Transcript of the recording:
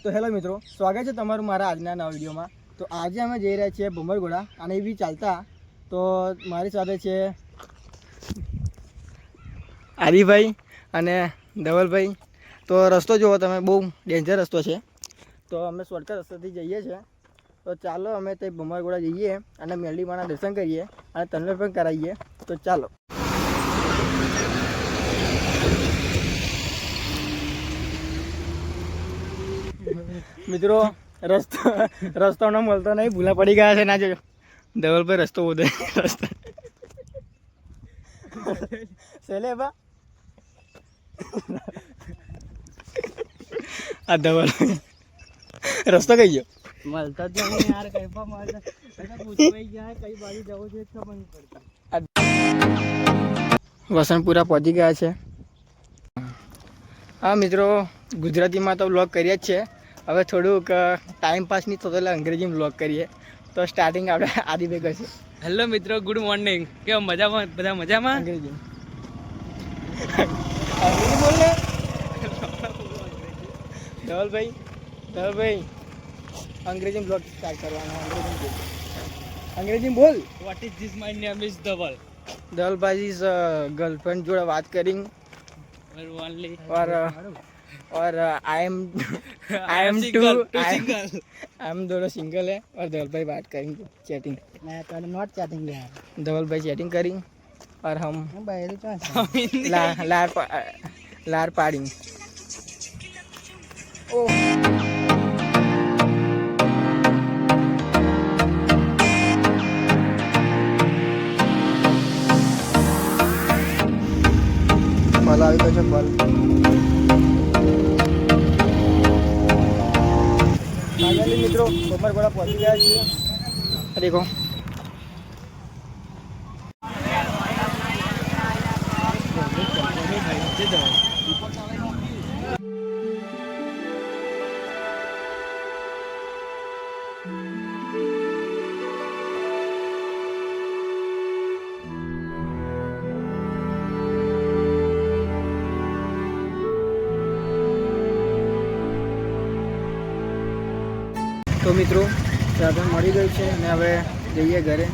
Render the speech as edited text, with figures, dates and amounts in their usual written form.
તો હેલો મિત્રો, સ્વાગત છે તમારું મારા આજના નવા વિડીયોમાં। તો આજે અમે જઈ રહ્યા છીએ ભમરગોડા અને એ બી ચાલતા। તો મારી સાથે છે આદિભાઈ અને ધવલભાઈ। તો રસ્તો જુઓ તમે, બહુ ડેન્જર રસ્તો છે। તો અમે શોર્ટકટ રસ્તેથી જઈએ છીએ। તો ચાલો અમે તે ભમરગોડા જઈએ અને મેરડીમાના દર્શન કરીએ અને તમને પણ કરાવીએ। તો ચાલો મિત્રો, રસ્તો ન મળતો નહીં, ભૂલા પડી ગયા છે। ના જોજો ધવલભાઈ રસ્તો બોધે રસ્તો સેલે બા આ ધવલ રસ્તો કઈ ગયો મળતા જ નહીં યાર, કઈ પણ મળતા પૂછવાઈ ગયા કઈ બાજુ જવું છે ખબર નહીં પડતી। વસંતપુરા પહોંચી ગયા છે। હા મિત્રો, ગુજરાતીમાં તો વ્લોગ કરીએ જ છે। હવે થોડુંક ટાઈમ પાસ નહીં થતો એટલે અંગ્રેજીમાં વ્લોગ કરીએ। તો સ્ટાર્ટિંગ આપણે આદિભાઈ કરશે। હેલો મિત્રો, ગુડ મોર્નિંગ। કેમ મજામાં? બધા મજામાં? અંગ્રેજી અંગ્રેજી બોલ ને ધવલભાઈ અંગ્રેજીમાં બ્લોગ સ્ટાર્ટ કરવાનો। અંગ્રેજીમાં બોલ। What is this? My name is Dhaval. ધવલભાઈ ઇઝ ગર્લફ્રેન્ડ જોડે વાત કરી ઓનલી और आई एम दोनों सिंगल है और धवल भाई बात करेंगे चैटिंग। मैं तो नॉट चैटिंग यार। धवल भाई चैटिंग करी और हम बाहर तो लार पाड़ी। ओ फल આવી ગયો છે ફલ। फाइनली मित्रों भमरगोड़ा पहुंची गया है। देखो तो मित्रों साधन मળી ગયું છે અને હવે જઈએ ઘરે।